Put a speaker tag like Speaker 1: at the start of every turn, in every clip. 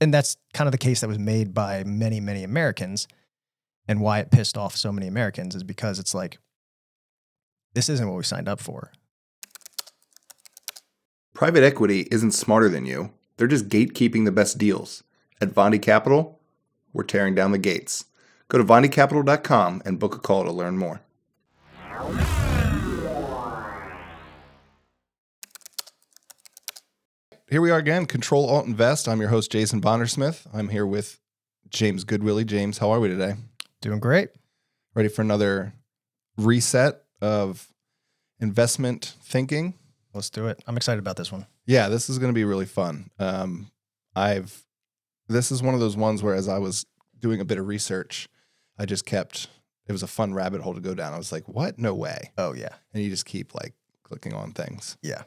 Speaker 1: And that's kind of the case that was made by many, many Americans. And why it pissed off so many Americans is because it's like, this isn't what we signed up for.
Speaker 2: Private equity isn't smarter than you. They're just gatekeeping the best deals. At Vondi Capital, we're tearing down the gates. Go to vondicapital.com and book a call to learn more. Here we are again, Control Alt Invest. I'm your host, Jason Bondersmith. I'm here with James Goodwillie. James, how are we today?
Speaker 1: Doing great. Ready
Speaker 2: for another reset of investment thinking?
Speaker 1: Let's do it. I'm excited about this one.
Speaker 2: Yeah, this is going to be really fun. This is one of those ones where as I was doing a bit of research, I just kept, it was a fun rabbit hole to go down. I was like, what? No way.
Speaker 1: Oh, yeah.
Speaker 2: And you just keep like clicking on things.
Speaker 1: Yeah.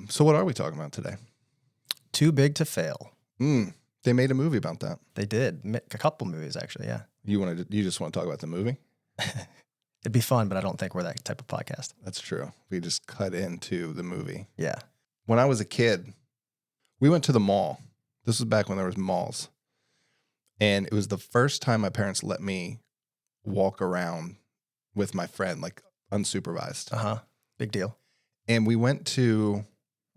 Speaker 2: So what are we talking about today?
Speaker 1: Too Big to Fail.
Speaker 2: They made a movie about that.
Speaker 1: They did. A couple movies, actually, yeah.
Speaker 2: You just want to talk about the movie?
Speaker 1: It'd be fun, but I don't think we're that type of podcast.
Speaker 2: That's true. We just cut into the movie.
Speaker 1: Yeah.
Speaker 2: When I was a kid, we went to the mall. This was back when there was malls. And it was the first time my parents let me walk around with my friend, like unsupervised.
Speaker 1: Uh-huh. Big deal.
Speaker 2: And we went to,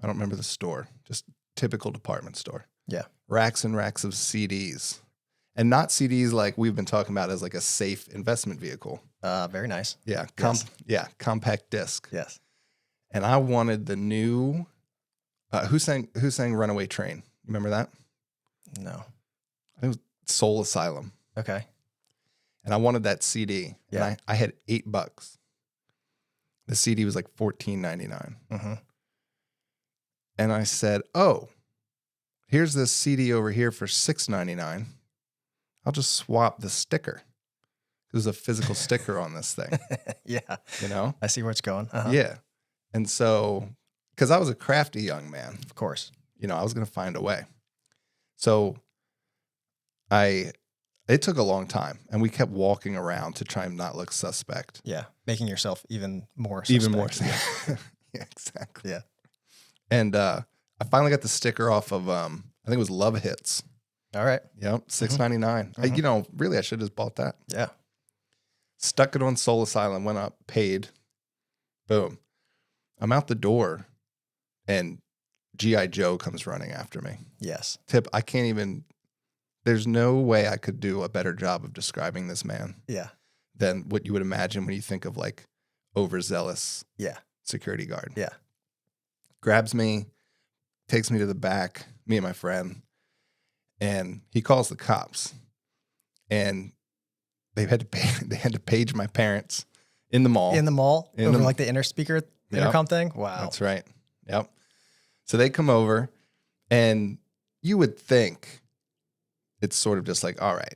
Speaker 2: I don't remember the store, just typical department store.
Speaker 1: Yeah.
Speaker 2: Racks and racks of CDs. And not CDs like we've been talking about as like a safe investment vehicle.
Speaker 1: Very nice.
Speaker 2: Yeah. Compact disc.
Speaker 1: Yes.
Speaker 2: And I wanted the new, who sang Runaway Train? You remember that?
Speaker 1: No.
Speaker 2: I think it was Soul Asylum.
Speaker 1: Okay.
Speaker 2: And I wanted that CD.
Speaker 1: Yeah.
Speaker 2: And I had $8. The CD was like $14.99.
Speaker 1: Mm-hmm.
Speaker 2: And I said, oh, here's this CD over here for $6.99. I'll just swap the sticker. There's a physical sticker on this thing.
Speaker 1: Yeah.
Speaker 2: You know?
Speaker 1: I see where it's going. Uh-huh.
Speaker 2: Yeah. And so, because I was a crafty young man.
Speaker 1: Of course.
Speaker 2: You know, I was going to find a way. So it took a long time, and we kept walking around to try and not look suspect.
Speaker 1: Yeah. Making yourself even more suspect.
Speaker 2: Even more. Yeah, exactly.
Speaker 1: Yeah.
Speaker 2: And I finally got the sticker off of, I think it was Love Hits.
Speaker 1: All right.
Speaker 2: Yep, $6.99.
Speaker 1: Mm-hmm.
Speaker 2: Really, I should have just bought that.
Speaker 1: Yeah.
Speaker 2: Stuck it on Soul Asylum, went up, paid. Boom. I'm out the door, and G.I. Joe comes running after me.
Speaker 1: Yes.
Speaker 2: I can't even, there's no way I could do a better job of describing this man.
Speaker 1: Yeah.
Speaker 2: Than what you would imagine when you think of like overzealous security guard.
Speaker 1: Yeah.
Speaker 2: Grabs me, takes me to the back, me and my friend, and he calls the cops. And they had to page my parents in the mall.
Speaker 1: In the mall? Over like the intercom thing? Wow.
Speaker 2: That's right. Yep. So they come over, and you would think it's sort of just like, all right,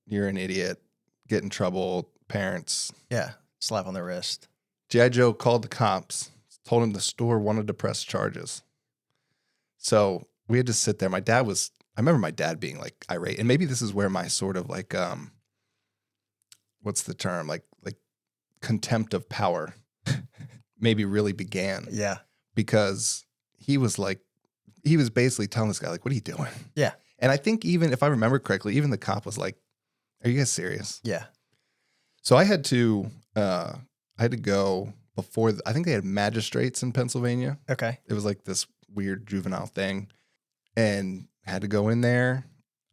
Speaker 2: you're an idiot, get in trouble, parents.
Speaker 1: Yeah. Slap on the wrist.
Speaker 2: G.I. Joe called the cops, told him the store wanted to press charges. So we had to sit there. I remember my dad being like irate. And maybe this is where my sort of like, what's the term? Like contempt of power maybe really began.
Speaker 1: Yeah.
Speaker 2: Because he was basically telling this guy, like, what are you doing?
Speaker 1: Yeah.
Speaker 2: And I think even if I remember correctly, even the cop was like, are you guys serious?
Speaker 1: Yeah.
Speaker 2: So I had to go before, I think they had magistrates in Pennsylvania.
Speaker 1: Okay.
Speaker 2: It was like this weird juvenile thing, and had to go in there.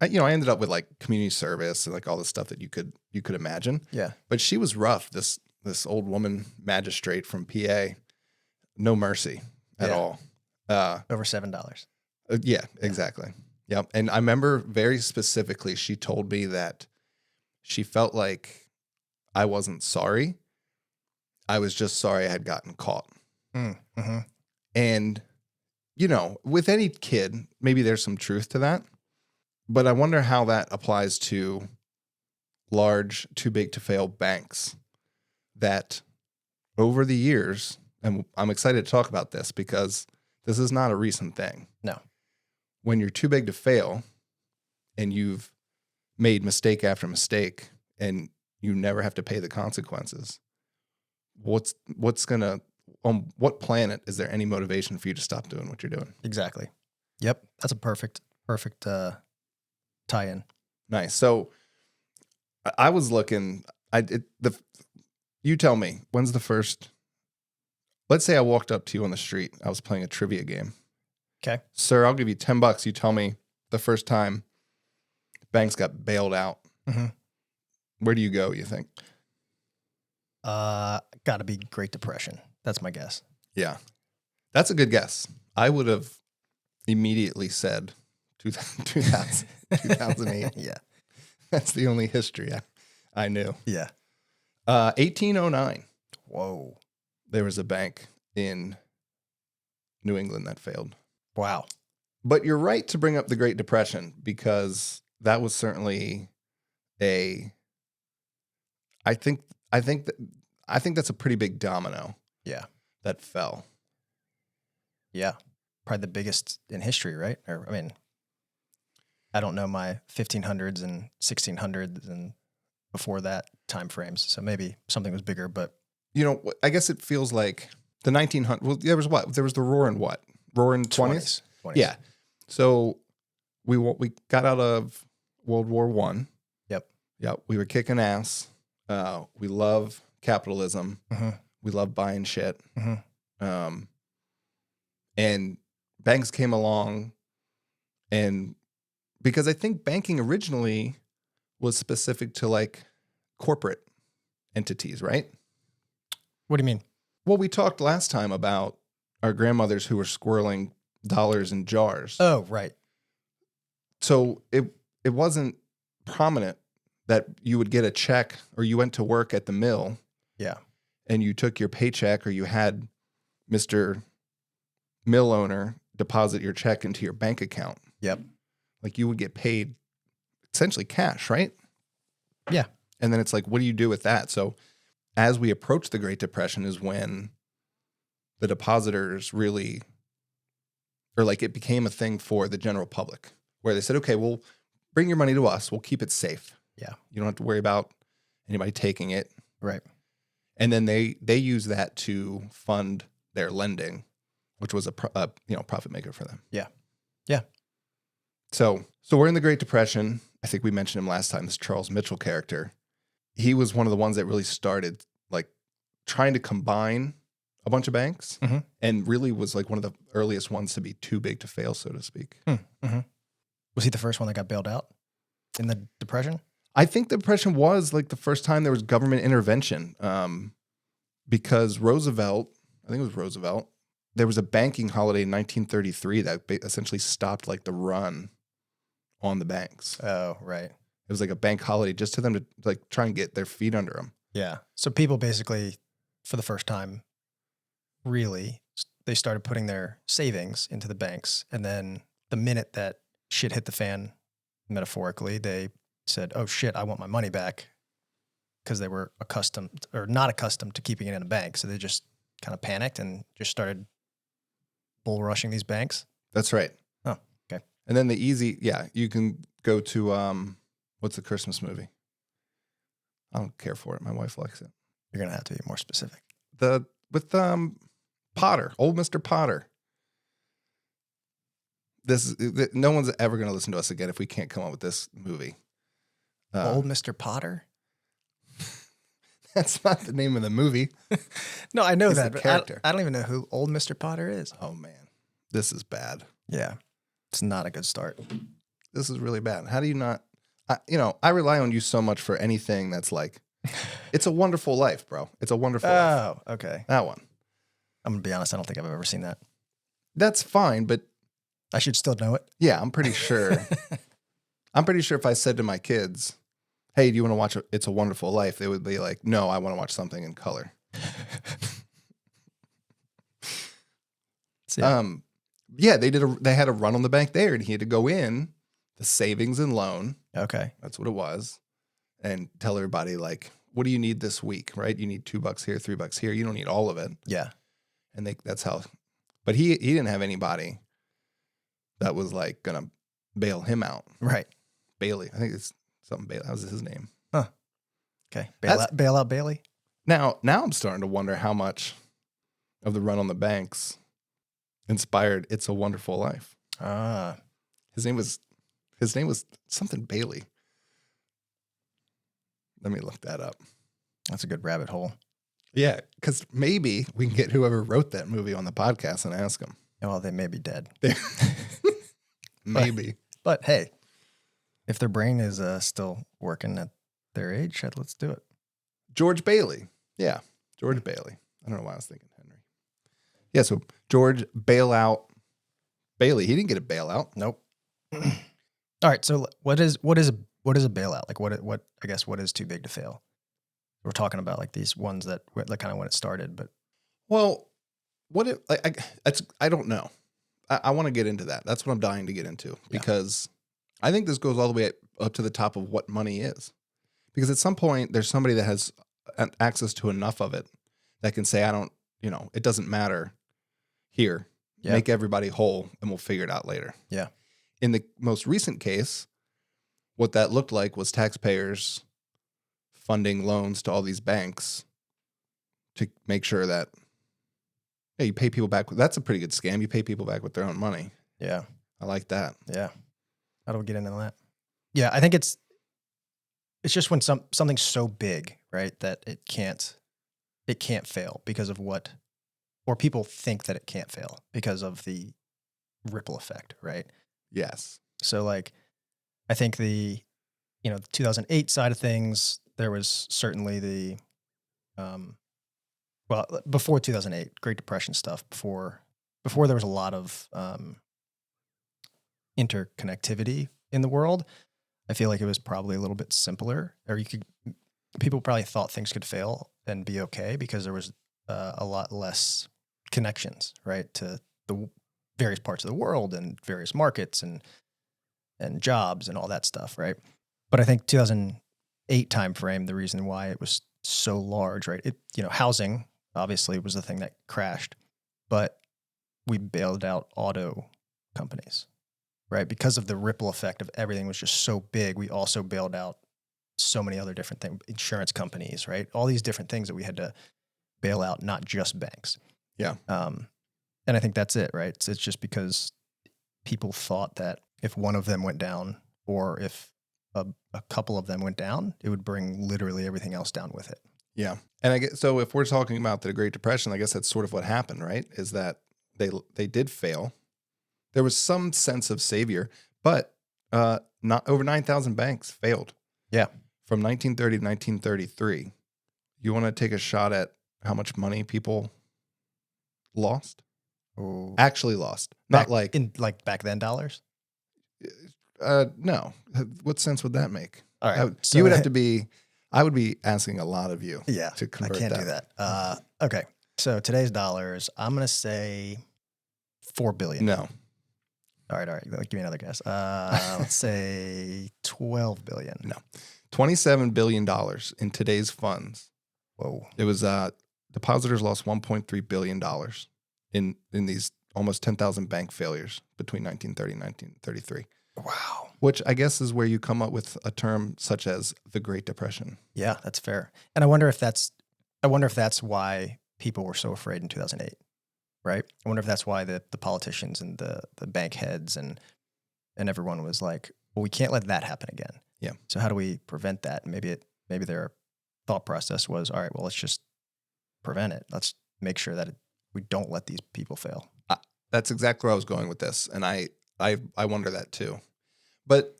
Speaker 2: I ended up with like community service and like all the stuff that you could imagine.
Speaker 1: Yeah.
Speaker 2: But she was rough. This old woman magistrate from PA, no mercy at all.
Speaker 1: Over $7.
Speaker 2: Yeah, exactly. Yep. And I remember very specifically, she told me that she felt like I wasn't sorry. I was just sorry I had gotten caught.
Speaker 1: Mm-hmm.
Speaker 2: And, with any kid, maybe there's some truth to that. But I wonder how that applies to large, too big to fail banks that over the years, and I'm excited to talk about this because this is not a recent thing.
Speaker 1: No.
Speaker 2: When you're too big to fail and you've made mistake after mistake and you never have to pay the consequences, what's gonna, on what planet is there any motivation for you to stop doing what you're doing?
Speaker 1: Exactly. Yep. That's a perfect tie-in.
Speaker 2: Nice. So I was looking. You tell me, when's the first? Let's say I walked up to you on the street. I was playing a trivia game.
Speaker 1: Okay.
Speaker 2: Sir, I'll give you $10. You tell me the first time banks got bailed out.
Speaker 1: Mm-hmm.
Speaker 2: Where do you go, you think?
Speaker 1: Got to be Great Depression. That's my guess.
Speaker 2: Yeah. That's a good guess. I would have immediately said 2008.
Speaker 1: Yeah.
Speaker 2: That's the only history I knew.
Speaker 1: Yeah.
Speaker 2: 1809.
Speaker 1: Whoa.
Speaker 2: There was a bank in New England that failed.
Speaker 1: Wow.
Speaker 2: But you're right to bring up the Great Depression because that was certainly I think that's a pretty big domino.
Speaker 1: Yeah.
Speaker 2: That fell.
Speaker 1: Yeah. Probably the biggest in history, right? Or, I mean, I don't know my 1500s and 1600s and before that time frames. So maybe something was bigger, but.
Speaker 2: You know, I guess it feels like the 1900s. Well, there was what? There was the Roaring what? Roaring 20s?
Speaker 1: 20s.
Speaker 2: Yeah. So we got out of World War I. Yep. We were kicking ass. We love capitalism.
Speaker 1: Mm-hmm.
Speaker 2: We love buying shit.
Speaker 1: Mm-hmm.
Speaker 2: And banks came along, and because I think banking originally was specific to like corporate entities, right?
Speaker 1: What do you mean?
Speaker 2: Well, we talked last time about our grandmothers who were squirreling dollars in jars.
Speaker 1: Oh, right.
Speaker 2: So it wasn't prominent that you would get a check or you went to work at the mill.
Speaker 1: Yeah.
Speaker 2: And you took your paycheck or you had Mr. Mill owner deposit your check into your bank account.
Speaker 1: Yep.
Speaker 2: Like you would get paid essentially cash, right?
Speaker 1: Yeah.
Speaker 2: And then it's like, what do you do with that? So as we approach the Great Depression is when the depositors really, or like it became a thing for the general public where they said, okay, well, bring your money to us. We'll keep it safe.
Speaker 1: Yeah.
Speaker 2: You don't have to worry about anybody taking it.
Speaker 1: Right.
Speaker 2: And then they use that to fund their lending, which was a profit maker for them.
Speaker 1: Yeah. Yeah.
Speaker 2: So we're in the Great Depression. I think we mentioned him last time, this Charles Mitchell character. He was one of the ones that really started like trying to combine a bunch of banks and really was like one of the earliest ones to be too big to fail, so to speak.
Speaker 1: Mm-hmm. Was he the first one that got bailed out in the Depression?
Speaker 2: I think the Depression was like the first time there was government intervention because Roosevelt, there was a banking holiday in 1933 that essentially stopped like the run on the banks.
Speaker 1: Oh, right.
Speaker 2: It was like a bank holiday just to them to like try and get their feet under them.
Speaker 1: Yeah. So people basically, for the first time, really, they started putting their savings into the banks. And then the minute that shit hit the fan, metaphorically, they said, oh shit, I want my money back, because they were not accustomed to keeping it in a bank. So they just kind of panicked and just started bull rushing these banks.
Speaker 2: That's right.
Speaker 1: Oh, okay.
Speaker 2: And then you can go to, what's the Christmas movie? I don't care for it. My wife likes it.
Speaker 1: You're going to have to be more specific.
Speaker 2: With Potter, old Mr. Potter. No one's ever going to listen to us again if we can't come up with this movie.
Speaker 1: Old Mr. Potter?
Speaker 2: That's not the name of the movie.
Speaker 1: No, I know
Speaker 2: He's
Speaker 1: that,
Speaker 2: the
Speaker 1: but
Speaker 2: character.
Speaker 1: I don't even know who old Mr. Potter is.
Speaker 2: Oh, man. This is bad.
Speaker 1: Yeah. It's not a good start.
Speaker 2: This is really bad. How do you not... I rely on you so much for anything that's like... It's a Wonderful Life, bro. It's a Wonderful Life.
Speaker 1: Oh, okay.
Speaker 2: That one.
Speaker 1: I'm going to be honest. I don't think I've ever seen that.
Speaker 2: That's fine, but...
Speaker 1: I should still know it.
Speaker 2: Yeah, I'm pretty sure. I'm pretty sure if I said to my kids, hey, do you want to watch It's a Wonderful Life? They would be like, no, I want to watch something in color. Yeah, they had a run on the bank there, and he had to go in the savings and loan.
Speaker 1: Okay.
Speaker 2: That's what it was. And tell everybody, like, what do you need this week, right? You need $2 here, $3 here. You don't need all of it.
Speaker 1: Yeah.
Speaker 2: And that's how, but he didn't have anybody that was like going to bail him out.
Speaker 1: Right.
Speaker 2: Bailey. I think it's something Bailey. That was his name.
Speaker 1: Huh. Okay. Bail out Bailey.
Speaker 2: Now I'm starting to wonder how much of the run on the banks inspired It's a Wonderful Life.
Speaker 1: Ah.
Speaker 2: His name was His name was something Bailey. Let me look that up.
Speaker 1: That's a good rabbit hole.
Speaker 2: Yeah, because maybe we can get whoever wrote that movie on the podcast and ask them.
Speaker 1: Well, they may be dead.
Speaker 2: Maybe.
Speaker 1: But hey, if their brain is still working at their age, let's do it.
Speaker 2: George Bailey. Yeah, George Bailey. I don't know why I was thinking Henry. Yeah, so George Bailout Bailey. He didn't get a bailout.
Speaker 1: Nope. All right. So what is a bailout? Like what is too big to fail? We're talking about like these ones that kind of when it started, but
Speaker 2: well, I don't know. I want to get into that. That's what I'm dying to get into because I think this goes all the way up to the top of what money is. Because at some point there's somebody that has access to enough of it that can say, it doesn't matter here. Yeah. Make everybody whole and we'll figure it out later.
Speaker 1: Yeah.
Speaker 2: In the most recent case, what that looked like was taxpayers funding loans to all these banks to make sure that you pay people back. That's a pretty good scam. You pay people back with their own money.
Speaker 1: Yeah.
Speaker 2: I like that.
Speaker 1: Yeah. How do we get into that? Yeah, I think it's just when something's so big, right, that it can't fail because of what, or people think that it can't fail because of the ripple effect, right?
Speaker 2: Yes.
Speaker 1: So like, I think the 2008 side of things, there was certainly the, before 2008, Great Depression stuff, before there was a lot of interconnectivity in the world, I feel like it was probably a little bit simpler, or people probably thought things could fail and be okay because there was a lot less connections, right, to the various parts of the world and various markets and jobs and all that stuff, right? But I think 2008 timeframe, the reason why it was so large, right? Housing obviously was the thing that crashed, but we bailed out auto companies, right? Because of the ripple effect of everything was just so big. We also bailed out so many other different things, insurance companies, right? All these different things that we had to bail out, not just banks.
Speaker 2: Yeah.
Speaker 1: And I think that's it, right? It's just because people thought that if one of them went down or if a couple of them went down, it would bring literally everything else down with it.
Speaker 2: Yeah. And I guess, so if we're talking about the Great Depression, I guess that's sort of what happened, right? Is that they did fail. There was some sense of savior, but not over 9,000 banks failed.
Speaker 1: Yeah.
Speaker 2: From 1930 to 1933. You want to take a shot at how much money people lost?
Speaker 1: Ooh.
Speaker 2: Actually lost. Not
Speaker 1: back then dollars?
Speaker 2: No. What sense would that make?
Speaker 1: All right.
Speaker 2: You would have to be, I would be asking a lot of you.
Speaker 1: Yeah.
Speaker 2: To convert
Speaker 1: I can't do that. Okay. So today's dollars, I'm going to say 4 billion.
Speaker 2: No.
Speaker 1: All right. Give me another guess. Let's say 12 billion.
Speaker 2: No. $27 billion in today's funds.
Speaker 1: Whoa.
Speaker 2: It was, depositors lost $1.3 billion in these almost 10,000 bank failures between 1930 and 1933.
Speaker 1: Wow.
Speaker 2: Which I guess is where you come up with a term such as the Great Depression.
Speaker 1: Yeah, that's fair. And I wonder if that's why people were so afraid in 2008, right? I wonder if that's why the politicians and the bank heads and everyone was like, well, we can't let that happen again.
Speaker 2: Yeah.
Speaker 1: So how do we prevent that? And maybe their thought process was, all right, well, let's just prevent it. Let's make sure that we don't let these people fail.
Speaker 2: That's exactly where I was going with this. And I wonder that too. But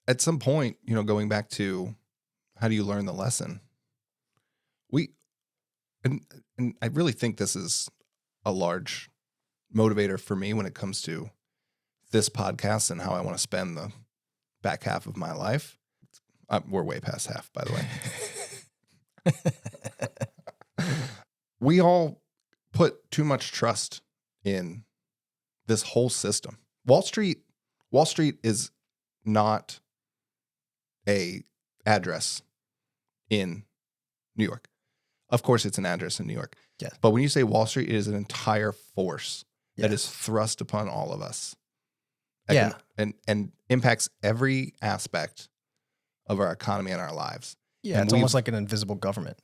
Speaker 2: at some point, going back to how do you learn the lesson? And I really think this is a large motivator for me when it comes to this podcast and how I want to spend the back half of my life. We're way past half, by the way. We all put too much trust in this whole system. Wall Street is not a address in New York. Of course, it's an address in New York.
Speaker 1: Yeah.
Speaker 2: But when you say Wall Street, it is an entire force that is thrust upon all of us. And impacts every aspect of our economy and our lives.
Speaker 1: Yeah,
Speaker 2: and
Speaker 1: it's almost like an invisible government.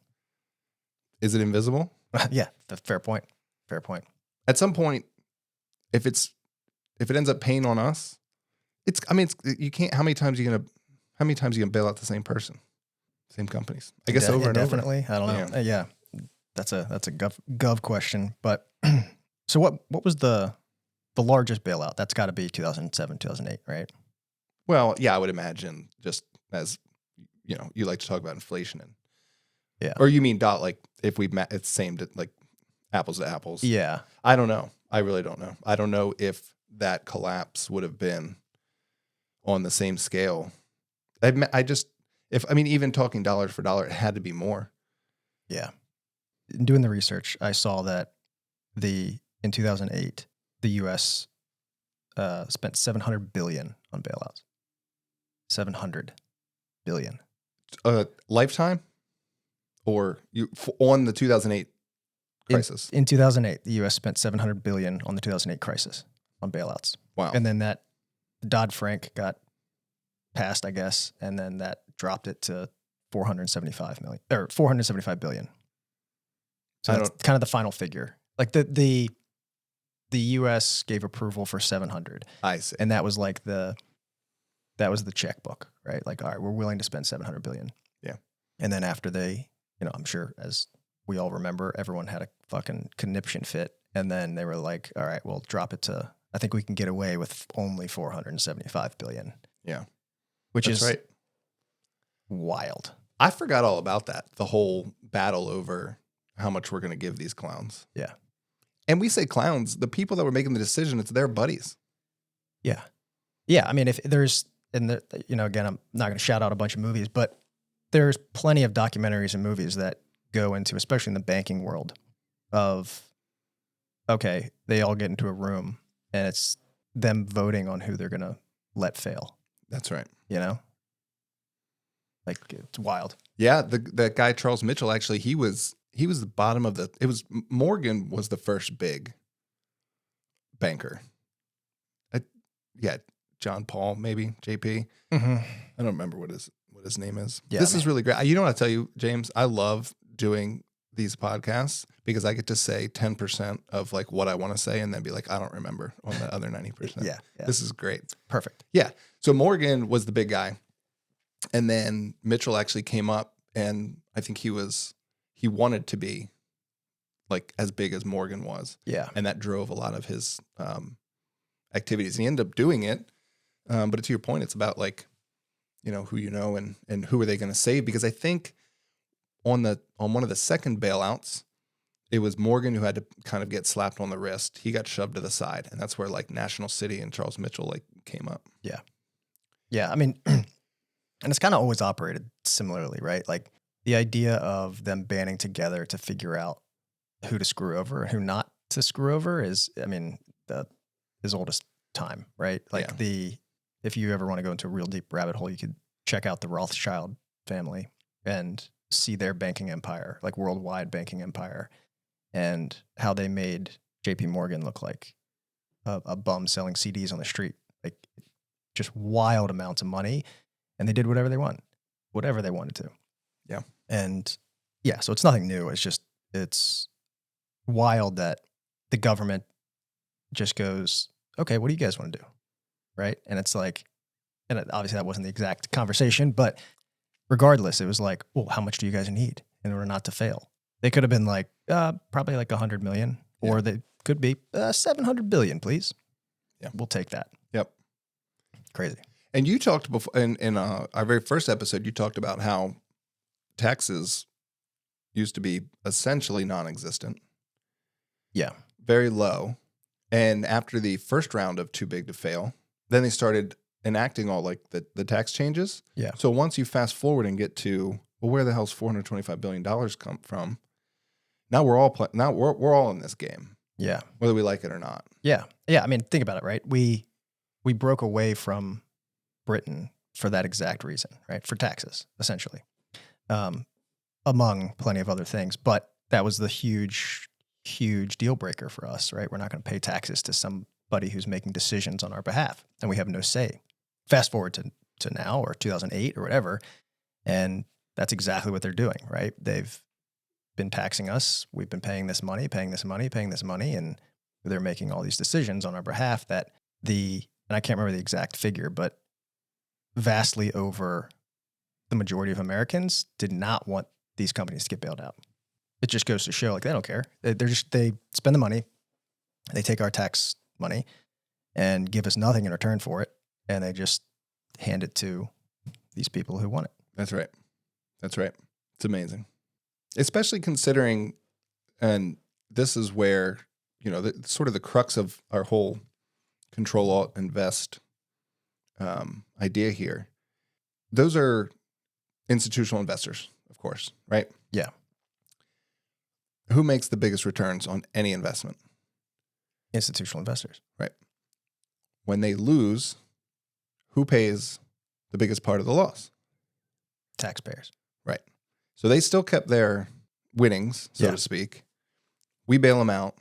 Speaker 2: Is it invisible?
Speaker 1: Yeah, fair point. Fair point.
Speaker 2: At some point, if it ends up paying on us, you can't, how many times are you gonna bail out the same person, same companies? I guess over and over.
Speaker 1: Definitely. I don't know.
Speaker 2: Yeah.
Speaker 1: That's a gov question. But so what was the largest bailout? That's got to be 2007, 2008, right?
Speaker 2: Well, yeah, I would imagine, just as, you like to talk about inflation and,
Speaker 1: Yeah.
Speaker 2: or you mean like if it's same to like apples to apples.
Speaker 1: Yeah.
Speaker 2: I don't know. I really don't know. I don't know if that collapse would have been on the same scale. Even talking dollars for dollar, it had to be more.
Speaker 1: Yeah. Doing the research, I saw that in 2008, the U.S. Spent $700 billion on bailouts. $700 billion.
Speaker 2: Lifetime, or on the 2008 crisis?
Speaker 1: In 2008, the U.S. spent $700 billion on the 2008 crisis on bailouts.
Speaker 2: Wow.
Speaker 1: And then that Dodd-Frank got passed, I guess, and then that dropped it to $475 billion. So that's kind of the final figure. Like the U.S. gave approval for 700.
Speaker 2: I see.
Speaker 1: And that was like the checkbook, right? Like, all right, we're willing to spend $700 billion.
Speaker 2: Yeah.
Speaker 1: And then after they, I'm sure as we all remember, everyone had a fucking conniption fit. And then they were like, all right, we'll drop it to, I think we can get away with only $475 billion.
Speaker 2: Yeah.
Speaker 1: Which
Speaker 2: That's
Speaker 1: is
Speaker 2: right.
Speaker 1: Wild.
Speaker 2: I forgot all about that. The whole battle over how much we're going to give these clowns.
Speaker 1: Yeah.
Speaker 2: And we say clowns, the people that were making the decision, it's their buddies.
Speaker 1: Yeah. Yeah. I mean, if there's, again, I'm not going to shout out a bunch of movies, but there's plenty of documentaries and movies that go into, especially in the banking world, of, okay, they all get into a room and it's them voting on who they're going to let fail.
Speaker 2: That's right.
Speaker 1: Like, it's wild.
Speaker 2: Yeah. That guy, Charles Mitchell, actually, he was the bottom of Morgan was the first big banker. John Paul, maybe JP.
Speaker 1: Mm-hmm.
Speaker 2: I don't remember what his name is.
Speaker 1: Yeah,
Speaker 2: this is really great. You know what I tell you, James? I love doing these podcasts because I get to say 10% of like what I want to say and then be like, I don't remember on the other 90%.
Speaker 1: Yeah.
Speaker 2: This is great.
Speaker 1: Perfect.
Speaker 2: Yeah. So Morgan was the big guy. And then Mitchell actually came up, and I think he wanted to be like as big as Morgan was.
Speaker 1: Yeah.
Speaker 2: And that drove a lot of his activities. And he ended up doing it. But to your point, it's about like, who and who are they going to save? Because I think on one of the second bailouts, it was Morgan who had to kind of get slapped on the wrist. He got shoved to the side, and that's where like National City and Charles Mitchell like came up.
Speaker 1: Yeah. Yeah. I mean, and it's kind of always operated similarly, right? Like the idea of them banding together to figure out who to screw over and who not to screw over is, as old as time, right? Like if you ever want to go into a real deep rabbit hole, you could check out the Rothschild family and see their banking empire, like worldwide banking empire, and how they made JP Morgan look like a bum selling CDs on the street, like just wild amounts of money. And they did whatever they wanted to.
Speaker 2: Yeah.
Speaker 1: And yeah, so it's nothing new. It's wild that the government just goes, okay, what do you guys want to do? Right. And it's like, and obviously that wasn't the exact conversation, but regardless, it was like, well, how much do you guys need in order not to fail? They could have been like, probably like 100 million, or they could be 700 billion, please.
Speaker 2: Yeah.
Speaker 1: We'll take that.
Speaker 2: Yep.
Speaker 1: Crazy. And
Speaker 2: you talked before in our very first episode, you talked about how taxes used to be essentially non-existent.
Speaker 1: Yeah.
Speaker 2: Very low. And after the first round of Too Big to Fail, then they started enacting all like the tax changes.
Speaker 1: Yeah.
Speaker 2: So once you fast forward and get to, well, where the hell's $425 billion come from? Now we're all in this game.
Speaker 1: Yeah.
Speaker 2: Whether we like it or not.
Speaker 1: Yeah. Yeah. I mean, think about it, right? We broke away from Britain for that exact reason, right? For taxes, essentially, among plenty of other things. But that was the huge deal breaker for us, right? We're not going to pay taxes to somebody who's making decisions on our behalf, and we have no say. Fast forward to now, or 2008 or whatever, and that's exactly what they're doing, right? They've been taxing us. We've been paying this money, and they're making all these decisions on our behalf that the and I can't remember the exact figure, but vastly over the majority of Americans did not want these companies to get bailed out. It just goes to show, like, they don't care. They spend the money, they take our tax money and give us nothing in return for it, and they just hand it to these people who want it.
Speaker 2: That's right. It's amazing, especially considering, and this is where, sort of the crux of our whole control, alt, invest idea here. Those are institutional investors, of course, right?
Speaker 1: Yeah.
Speaker 2: Who makes the biggest returns on any investment?
Speaker 1: Institutional investors.
Speaker 2: Right. When they lose, who pays the biggest part of the loss?
Speaker 1: Taxpayers.
Speaker 2: Right. So they still kept their winnings, so to speak. We bail them out.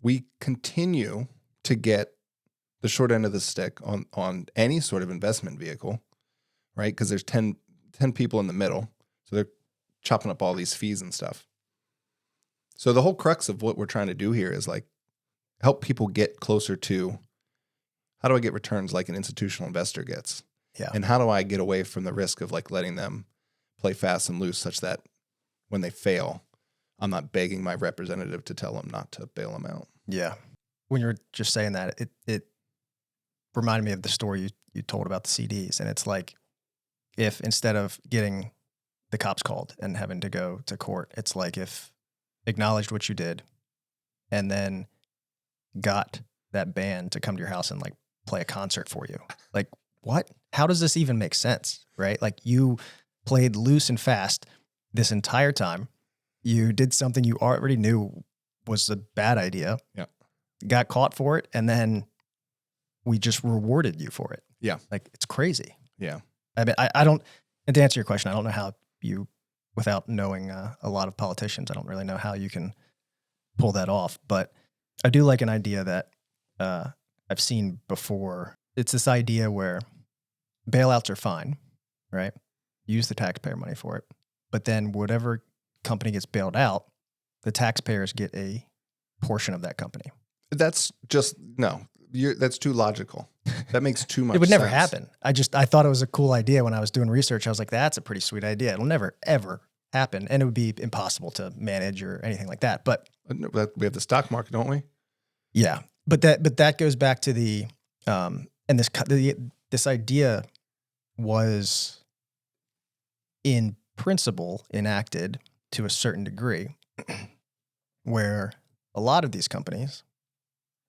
Speaker 2: We continue to get the short end of the stick on any sort of investment vehicle, right? Because there's 10 people in the middle. So they're chopping up all these fees and stuff. So the whole crux of what we're trying to do here is like help people get closer to, how do I get returns like an institutional investor gets?
Speaker 1: Yeah.
Speaker 2: And how do I get away from the risk of like letting them play fast and loose such that when they fail, I'm not begging my representative to tell them not to bail them out.
Speaker 1: Yeah. When you were just saying that, it reminded me of the story you told about the CDs. And it's like, if instead of getting the cops called and having to go to court, it's like if acknowledged what you did and then got that band to come to your house and like play a concert for you. Like, what? How does this even make sense? Right? Like, you played loose and fast this entire time. You did something you already knew was a bad idea.
Speaker 2: Yeah.
Speaker 1: Got caught for it, and then we just rewarded you for it.
Speaker 2: Yeah.
Speaker 1: Like, it's crazy.
Speaker 2: Yeah.
Speaker 1: I mean, I don't, and to answer your question, I don't know how you, without knowing a lot of politicians, I don't really know how you can pull that off. But I do like an idea that I've seen before. It's this idea where bailouts are fine, right? Use the taxpayer money for it. But then whatever company gets bailed out, the taxpayers get a portion of that company.
Speaker 2: That's just, no, that's too logical. That makes too much sense.
Speaker 1: It would never happen. I thought it was a cool idea when I was doing research. I was like, that's a pretty sweet idea. It'll never, ever happen. And it would be impossible to manage or anything like that. But
Speaker 2: we have the stock market, don't we?
Speaker 1: Yeah. But that goes back to the, and this idea was in principle enacted to a certain degree where a lot of these companies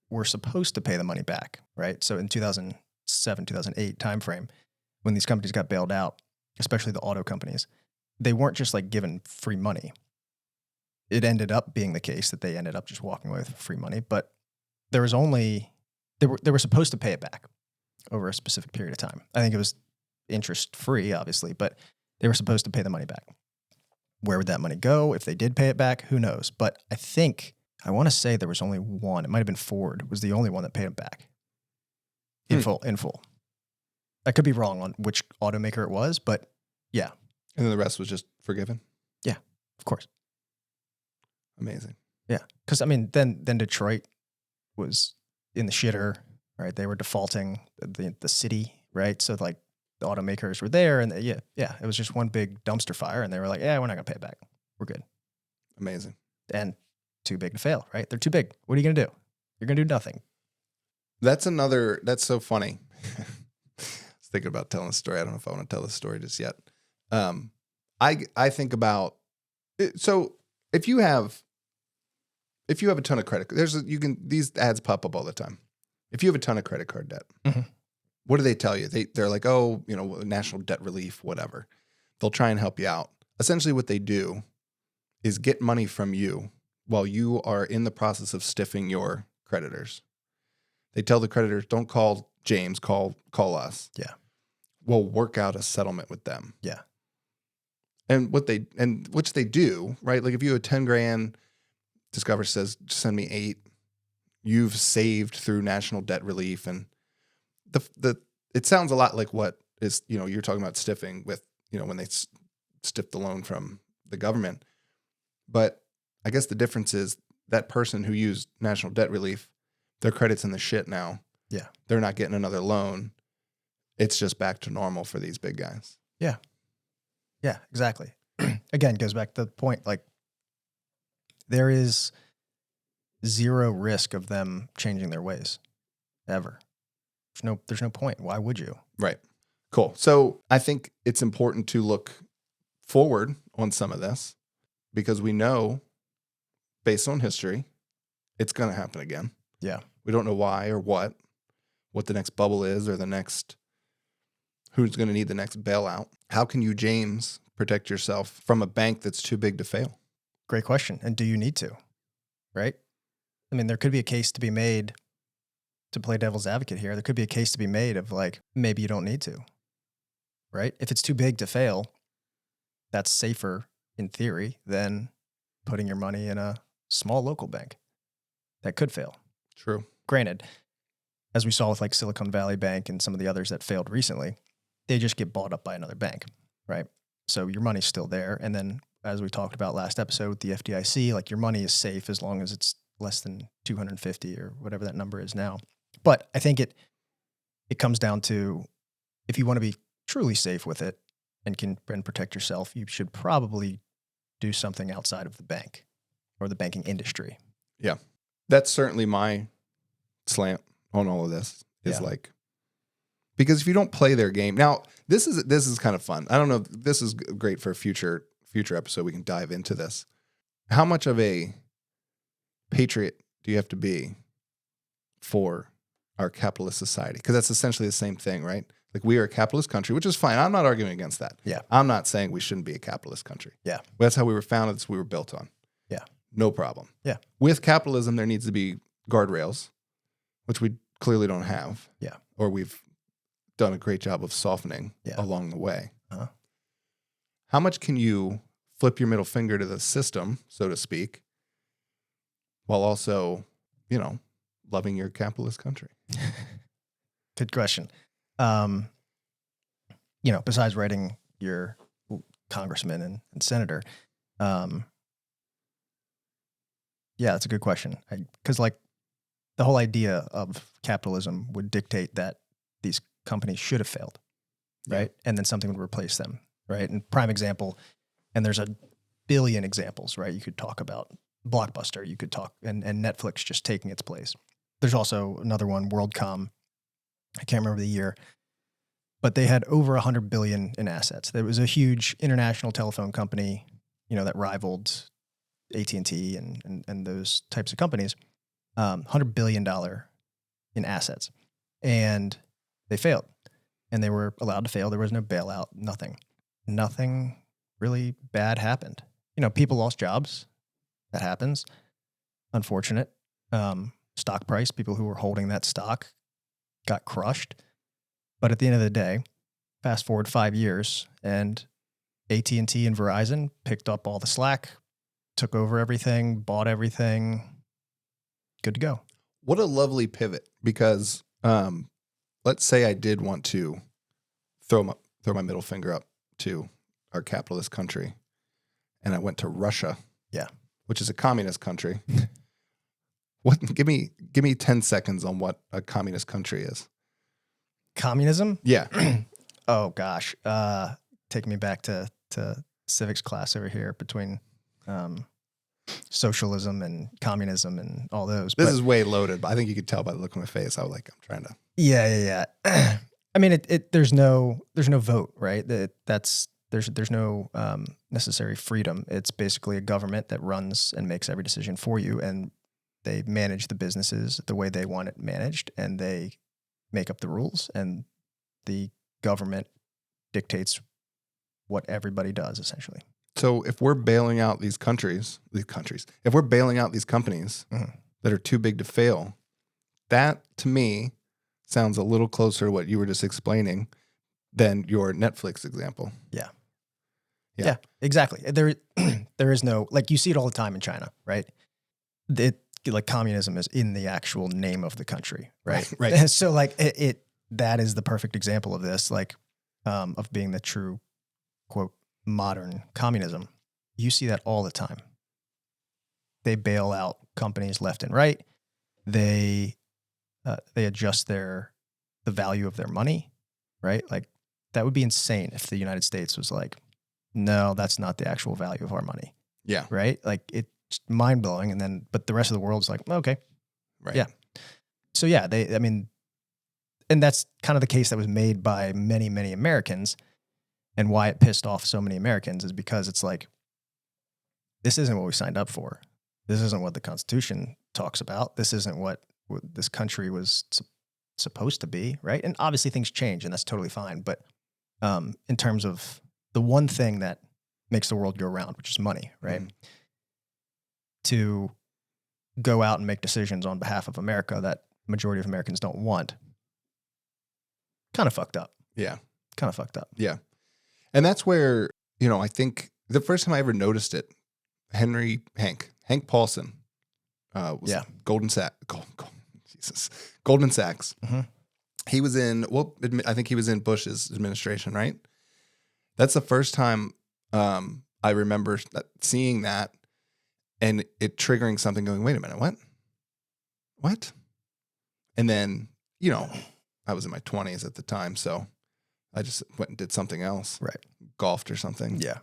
Speaker 1: were supposed to pay the money back, right? So in 2007, 2008 timeframe, when these companies got bailed out, especially the auto companies, they weren't just like given free money. It ended up being the case that they ended up just walking away with free money, but there was only, they were supposed to pay it back over a specific period of time. I think it was interest free, obviously, but they were supposed to pay the money back. Where would that money go? If they did pay it back, who knows? But I want to say there was only one. It might have been Ford was the only one that paid them back in full. I could be wrong on which automaker it was, but yeah.
Speaker 2: And then the rest was just forgiven?
Speaker 1: Yeah, of course.
Speaker 2: Amazing.
Speaker 1: Yeah. Because, I mean, then Detroit was in the shitter, right? They were defaulting the city, right? So, like, the automakers were there, and it was just one big dumpster fire, and they were like, yeah, we're not going to pay it back. We're good.
Speaker 2: Amazing.
Speaker 1: And too big to fail, right? They're too big. What are you going to do? You're going to do nothing.
Speaker 2: That's so funny. I was thinking about telling a story. I don't know if I want to tell this story just yet. I think about it. So if you have a ton of credit, these ads pop up all the time. If you have a ton of credit card debt,
Speaker 1: mm-hmm.
Speaker 2: What do they tell you? They're like, oh, national debt relief, whatever. They'll try and help you out. Essentially what they do is get money from you while you are in the process of stiffing your creditors. They tell the creditors, don't call James, call us.
Speaker 1: Yeah.
Speaker 2: We'll work out a settlement with them.
Speaker 1: Yeah.
Speaker 2: And which they do, right? Like if you have 10 grand, Discover says, just send me 8. You've saved through national debt relief. And it sounds a lot like what is, you're talking about stiffing with, when they stiff the loan from the government. But I guess the difference is that person who used national debt relief, their credit's in the shit now.
Speaker 1: Yeah.
Speaker 2: They're not getting another loan. It's just back to normal for these big guys.
Speaker 1: Yeah, exactly. Again, goes back to the point, like there is zero risk of them changing their ways ever. There's no point. Why would you?
Speaker 2: Right. Cool. So I think it's important to look forward on some of this because we know, based on history, it's going to happen again.
Speaker 1: Yeah.
Speaker 2: We don't know why or what the next bubble is or who's going to need the next bailout. How can you, James, protect yourself from a bank that's too big to fail?
Speaker 1: Great question. And do you need to? Right? I mean, there could be a case to be made, to play devil's advocate here. There could be a case to be made of like, maybe you don't need to. Right? If it's too big to fail, that's safer in theory than putting your money in a small local bank that could fail.
Speaker 2: True.
Speaker 1: Granted, as we saw with like Silicon Valley Bank and some of the others that failed recently, they just get bought up by another bank, right? So your money's still there. And then as we talked about last episode with the FDIC, like your money is safe as long as it's less than 250 or whatever that number is now. But I think it comes down to, if you want to be truly safe with it and can protect yourself, you should probably do something outside of the bank or the banking industry.
Speaker 2: Yeah. That's certainly my slant on all of this is like, because if you don't play their game, now this is kind of fun. I don't know. This is great for a future episode. We can dive into this. How much of a patriot do you have to be for our capitalist society? Because that's essentially the same thing, right? Like we are a capitalist country, which is fine. I'm not arguing against that.
Speaker 1: Yeah.
Speaker 2: I'm not saying we shouldn't be a capitalist country.
Speaker 1: Yeah.
Speaker 2: That's how we were founded. That's what we were built on.
Speaker 1: Yeah.
Speaker 2: No problem.
Speaker 1: Yeah.
Speaker 2: With capitalism, there needs to be guardrails, which we clearly don't have.
Speaker 1: Yeah.
Speaker 2: Or we've done a great job of softening along the way.
Speaker 1: Uh-huh.
Speaker 2: How much can you flip your middle finger to the system, so to speak, while also, loving your capitalist country?
Speaker 1: Good question. Besides writing your congressman and senator, that's a good question. Because like the whole idea of capitalism would dictate that these companies should have failed, right? And then something would replace them, right? And prime example, and there's a billion examples, right? You could talk about Blockbuster, you could talk, and Netflix just taking its place. There's also another one, WorldCom. I can't remember the year, but they had over 100 billion in assets. There was a huge international telephone company, that rivaled AT&T and those types of companies, $100 billion in assets. And they failed. And they were allowed to fail. There was no bailout, nothing really bad happened. People lost jobs. That happens. Unfortunate. Stock price, people who were holding that stock got crushed. But at the end of the day, fast forward 5 years and AT&T and Verizon picked up all the slack, took over everything, bought everything. Good to go.
Speaker 2: What a lovely pivot, because let's say I did want to throw my middle finger up to our capitalist country and I went to Russia.
Speaker 1: Yeah. Which
Speaker 2: is a communist country. Give me 10 seconds on what a communist country is.
Speaker 1: Communism?
Speaker 2: Yeah.
Speaker 1: Oh gosh. Take me back to civics class over here between socialism and communism and all those.
Speaker 2: This is way loaded, but I think you could tell by the look on my face. I'm trying to.
Speaker 1: Yeah. I mean, there's no vote, right? There's no necessary freedom. It's basically a government that runs and makes every decision for you, and they manage the businesses the way they want it managed, and they make up the rules, and the government dictates what everybody does, essentially.
Speaker 2: So if we're bailing out these countries, if we're bailing out these companies that are too big to fail, that to me sounds a little closer to what you were just explaining than your Netflix example.
Speaker 1: Yeah, exactly. There is no, like, you see it all the time in China, right? Like communism is in the actual name of the country, right?
Speaker 2: Right.
Speaker 1: So like that is the perfect example of this, like of being the true, quote, modern communism. You see that all the time. They bail out companies left and right. They they adjust the value of their money, right? Like that would be insane if the United States was like, no, that's not the actual value of our money.
Speaker 2: Yeah.
Speaker 1: Right. Like it's mind blowing. And then, but the rest of the world's like, okay.
Speaker 2: Right.
Speaker 1: Yeah. So yeah, and that's kind of the case that was made by many, many Americans, and why it pissed off so many Americans is because it's like, this isn't what we signed up for. This isn't what the Constitution talks about. This isn't what this country was supposed to be, right? And obviously things change, and that's totally fine. But in terms of the one thing that makes the world go round, which is money, right? Mm-hmm. To go out and make decisions on behalf of America that majority of Americans don't want, kind of fucked up.
Speaker 2: Yeah.
Speaker 1: Kind of fucked up.
Speaker 2: Yeah. And that's where, I think the first time I ever noticed it, Hank Paulson, was Goldman Sachs. Mm-hmm. He was I think he was in Bush's administration, right? That's the first time I remember seeing that and it triggering something going, wait a minute, what? And then, I was in my 20s at the time, so I just went and did something else.
Speaker 1: Right.
Speaker 2: Golfed or something.
Speaker 1: Yeah.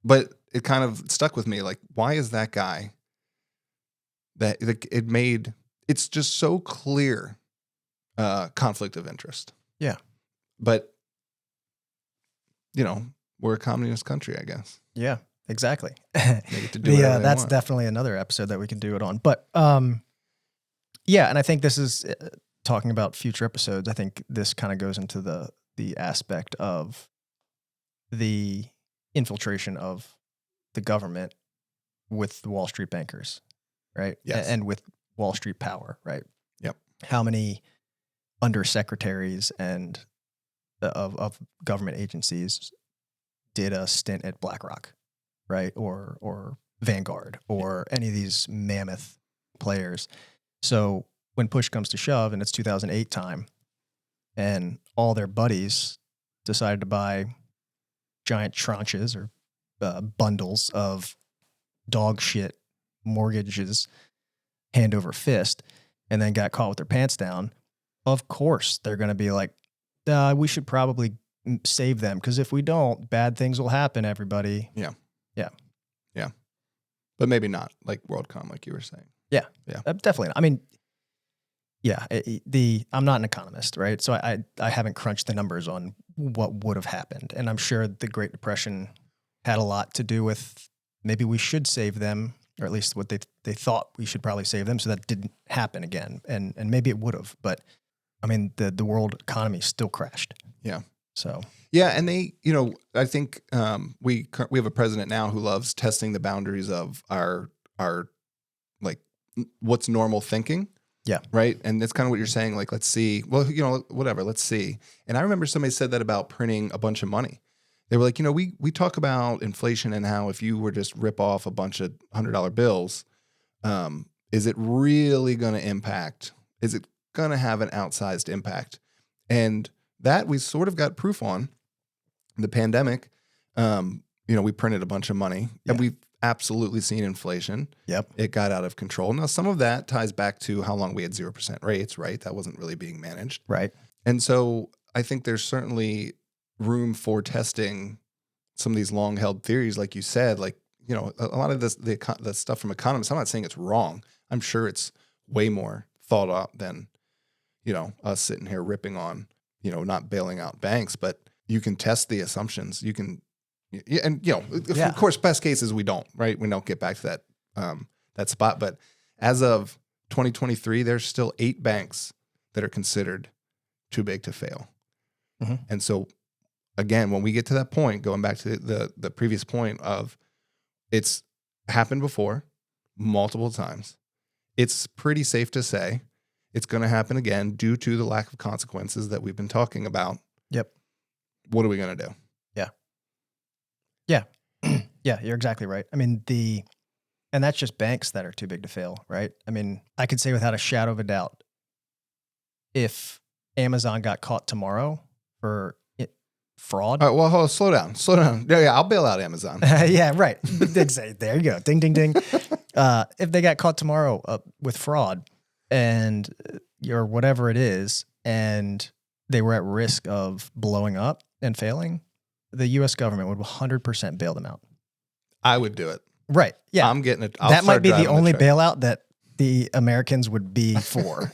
Speaker 2: But it kind of stuck with me. Like, why is that guy that it's just so clear conflict of interest.
Speaker 1: Yeah.
Speaker 2: But, we're a communist country, I guess.
Speaker 1: Yeah, exactly.
Speaker 2: That's
Speaker 1: definitely another episode that we can do it on. But yeah, and I think this is talking about future episodes. I think this kind of goes into the aspect of the infiltration of the government with the Wall Street bankers, right?
Speaker 2: Yes.
Speaker 1: And with Wall Street power, right?
Speaker 2: Yep.
Speaker 1: How many undersecretaries and of government agencies did a stint at BlackRock, right? Or Vanguard or any of these mammoth players. So when push comes to shove and it's 2008 time and all their buddies decided to buy giant tranches or bundles of dog shit mortgages hand over fist and then got caught with their pants down, of course they're going to be like, we should probably save them because if we don't, bad things will happen, everybody.
Speaker 2: Yeah.
Speaker 1: Yeah.
Speaker 2: Yeah. But maybe not like WorldCom, like you were saying.
Speaker 1: Yeah.
Speaker 2: Yeah.
Speaker 1: Definitely not. I mean, yeah, I'm not an economist, right? So I haven't crunched the numbers on what would have happened. And I'm sure the Great Depression had a lot to do with maybe we should save them, or at least what they thought we should probably save them so that didn't happen again. And maybe it would have, but I mean, the world economy still crashed.
Speaker 2: Yeah.
Speaker 1: So.
Speaker 2: Yeah. And they, I think we have a president now who loves testing the boundaries of our like what's normal thinking.
Speaker 1: Yeah.
Speaker 2: Right. And that's kind of what you're saying. Like, let's see. Well, whatever. Let's see. And I remember somebody said that about printing a bunch of money. They were like, we talk about inflation and how if you were just rip off a bunch of $100 bills, is it really going to impact? Is it going to have an outsized impact? And that we sort of got proof on. The pandemic, we printed a bunch of money and we've absolutely seen inflation.
Speaker 1: Yep.
Speaker 2: It got out of control. Now, some of that ties back to how long we had 0% rates, right? That wasn't really being managed.
Speaker 1: Right.
Speaker 2: And so I think there's certainly room for testing some of these long held theories. Like you said, like, a lot of the stuff from economists, I'm not saying it's wrong. I'm sure it's way more thought out than, us sitting here ripping on, not bailing out banks, but you can test the assumptions. You can, and of course, best case is we don't, right? We don't get back to that spot. But as of 2023, there's still 8 banks that are considered too big to fail. Mm-hmm. And so, again, when we get to that point, going back to the previous point of it's happened before multiple times, it's pretty safe to say it's going to happen again due to the lack of consequences that we've been talking about.
Speaker 1: Yep.
Speaker 2: What are we going to do?
Speaker 1: Yeah. Yeah. Yeah, you're exactly right. I mean, and that's just banks that are too big to fail, right? I mean, I could say without a shadow of a doubt, if Amazon got caught tomorrow for fraud.
Speaker 2: All right, well, hold on, slow down. Yeah, I'll bail out Amazon.
Speaker 1: Yeah, right. There you go. Ding, ding, ding. If they got caught tomorrow with fraud, and or whatever it is, and they were at risk of blowing up and failing, the U.S. government would 100% bail them out.
Speaker 2: I would do it.
Speaker 1: Right. Yeah.
Speaker 2: I'm getting it.
Speaker 1: That might be the only bailout that the Americans would be for.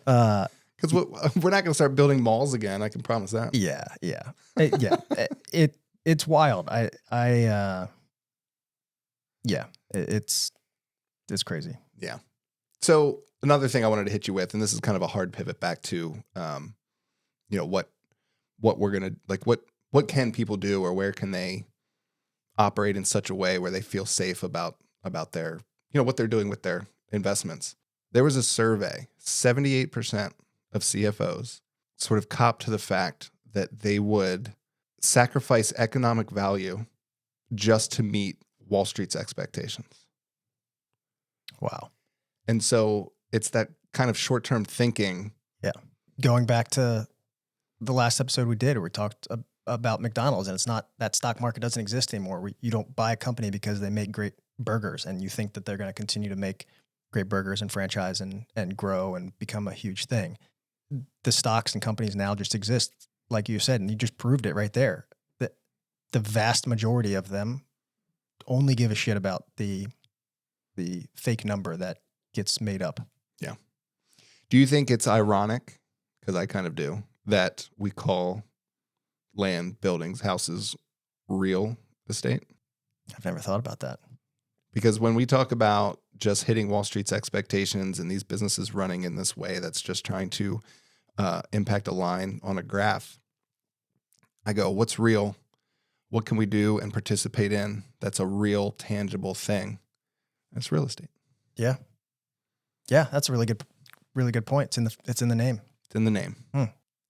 Speaker 2: Because we're not going to start building malls again. I can promise that.
Speaker 1: Yeah. It's wild. It's crazy.
Speaker 2: Yeah. So another thing I wanted to hit you with, and this is kind of a hard pivot back to, what we're going to, like, what can people do, or where can they operate in such a way where they feel safe about their, what they're doing with their investments. There was a survey, 78% of CFOs sort of copped to the fact that they would sacrifice economic value just to meet Wall Street's expectations.
Speaker 1: Wow.
Speaker 2: And so it's that kind of short-term thinking.
Speaker 1: Yeah. Going back to the last episode we did, where we talked about McDonald's, and it's not, that stock market doesn't exist anymore. You don't buy a company because they make great burgers and you think that they're going to continue to make great burgers and franchise and grow and become a huge thing. The stocks and companies now just exist, like you said, and you just proved it right there. That the vast majority of them only give a shit about the fake number that gets made up.
Speaker 2: Yeah. Do you think it's ironic, because I kind of do, that we call land, buildings, houses real estate?
Speaker 1: I've never thought about that.
Speaker 2: Because when we talk about just hitting Wall Street's expectations and these businesses running in this way that's just trying to impact a line on a graph, I go, what's real? What can we do and participate in that's a real, tangible thing? That's real estate.
Speaker 1: Yeah. Yeah, that's a really good point. It's in the name.
Speaker 2: It's in the name.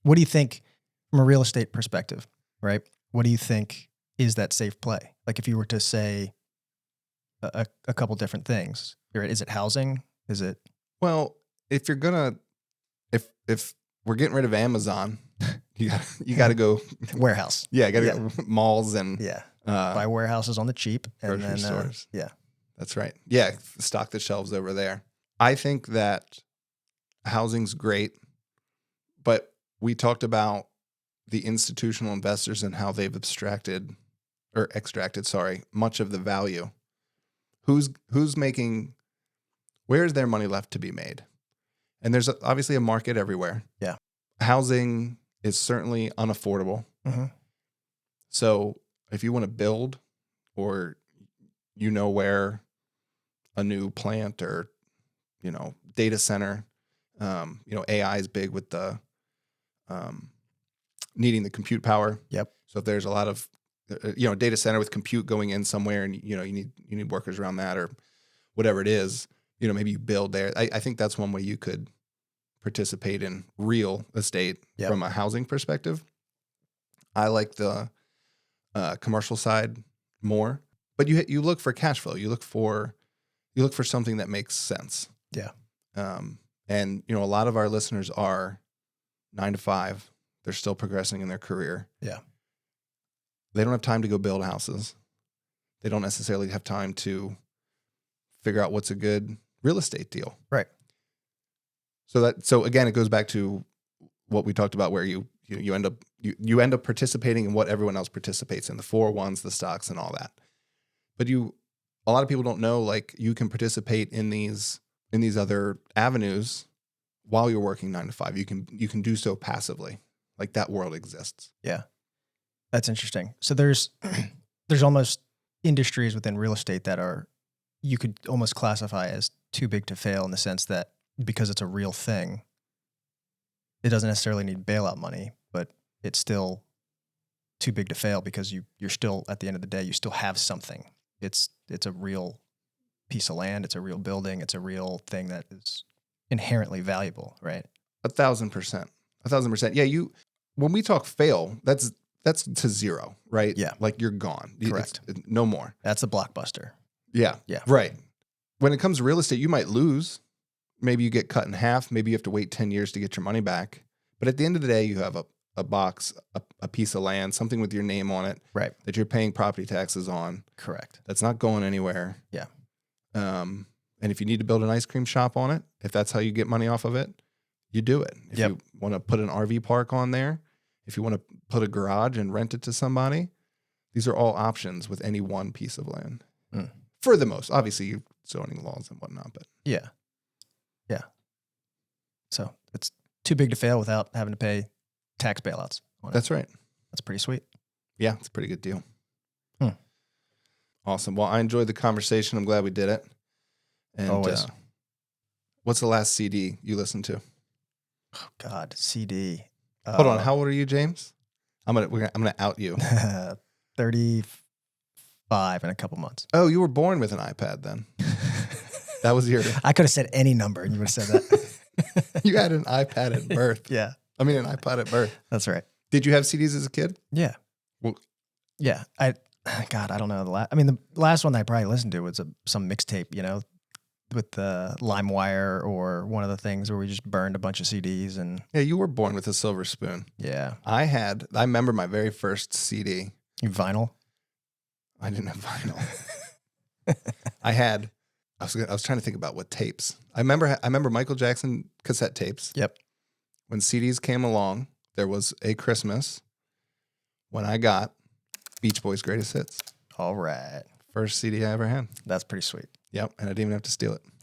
Speaker 1: What do you think from a real estate perspective, right? What do you think is that safe play? Like if you were to say a couple different things, is it housing? Is it?
Speaker 2: Well, if you're gonna, if we're getting rid of Amazon, you got to go
Speaker 1: warehouse.
Speaker 2: Yeah, you got to go malls and
Speaker 1: buy warehouses on the cheap and
Speaker 2: grocery
Speaker 1: then
Speaker 2: stores.
Speaker 1: Yeah,
Speaker 2: that's right. Yeah, stock the shelves over there. I think that housing's great, but we talked about the institutional investors and how they've extracted much of the value. Who's making? Where is their money left to be made? And there's obviously a market everywhere.
Speaker 1: Yeah.
Speaker 2: Housing is certainly unaffordable.
Speaker 1: Mm-hmm.
Speaker 2: So if you want to build, or where a new plant or data center, AI is big with the needing the compute power.
Speaker 1: Yep.
Speaker 2: So if there's a lot of data center with compute going in somewhere, and you need workers around that, or whatever it is, maybe you build there. I think that's one way you could participate in real estate from a housing perspective. I like the commercial side more, but you look for cash flow. You look for something that makes sense.
Speaker 1: Yeah.
Speaker 2: And a lot of our listeners are 9 to 5. They're still progressing in their career.
Speaker 1: Yeah.
Speaker 2: They don't have time to go build houses. They don't necessarily have time to figure out what's a good real estate deal.
Speaker 1: Right.
Speaker 2: So again, it goes back to what we talked about, where you end up participating in what everyone else participates in, the 401s, the stocks, and all that. But a lot of people don't know, like, you can participate in these other avenues while you're working 9 to 5. You can do so passively. Like, that world exists.
Speaker 1: Yeah. That's interesting. So there's almost industries within real estate that you could almost classify as too big to fail, in the sense that because it's a real thing, it doesn't necessarily need bailout money, but it's still too big to fail because you're still, at the end of the day, you still have something. It's a real piece of land. It's a real building. It's a real thing that is inherently valuable, right?
Speaker 2: 1,000%. 1,000%. Yeah. When we talk fail, that's to zero, right?
Speaker 1: Yeah.
Speaker 2: Like, you're gone.
Speaker 1: Correct.
Speaker 2: It's no more.
Speaker 1: That's a blockbuster.
Speaker 2: Yeah.
Speaker 1: Yeah.
Speaker 2: Right. When it comes to real estate, you might lose. Maybe you get cut in half. Maybe you have to wait 10 years to get your money back. But at the end of the day, you have a box, a piece of land, something with your name on it,
Speaker 1: right,
Speaker 2: that you're paying property taxes on.
Speaker 1: Correct.
Speaker 2: That's not going anywhere.
Speaker 1: Yeah.
Speaker 2: And if you need to build an ice cream shop on it, if that's how you get money off of it, you do it. If
Speaker 1: Yep.
Speaker 2: you want to put an RV park on there, if you want to put a garage and rent it to somebody, these are all options with any one piece of land.
Speaker 1: Mm.
Speaker 2: For the most, obviously, zoning laws and whatnot, but
Speaker 1: Yeah. Yeah. So it's too big to fail without having to pay tax bailouts on it.
Speaker 2: that's right.
Speaker 1: That's pretty sweet.
Speaker 2: Yeah, it's a pretty good deal.
Speaker 1: Hmm.
Speaker 2: Awesome. Well, I enjoyed the conversation. I'm glad we did it. And
Speaker 1: Always.
Speaker 2: what's the last CD you listened to?
Speaker 1: Oh, God, CD.
Speaker 2: Hold on. How old are you, James? I'm gonna out you.
Speaker 1: 35 in a couple months.
Speaker 2: Oh, you were born with an iPad then. That was your.
Speaker 1: I could have said any number and you would have said that.
Speaker 2: You had an iPad at birth.
Speaker 1: Yeah,
Speaker 2: I mean, an iPod at birth.
Speaker 1: that's right.
Speaker 2: Did you have CDs as a kid?
Speaker 1: Yeah.
Speaker 2: Well-
Speaker 1: Yeah. I don't know. The last one that I probably listened to was some mixtape, with the LimeWire or one of the things where we just burned a bunch of CDs and
Speaker 2: Yeah, you were born with a silver spoon.
Speaker 1: yeah.
Speaker 2: I remember my very first CD.
Speaker 1: Vinyl.
Speaker 2: I didn't have vinyl. I was trying to think about what tapes. I remember Michael Jackson cassette tapes.
Speaker 1: Yep.
Speaker 2: When CDs came along, there was a Christmas when I got Beach Boys' Greatest Hits.
Speaker 1: All right.
Speaker 2: First CD I ever had.
Speaker 1: That's pretty sweet.
Speaker 2: Yep, and I didn't even have to steal it.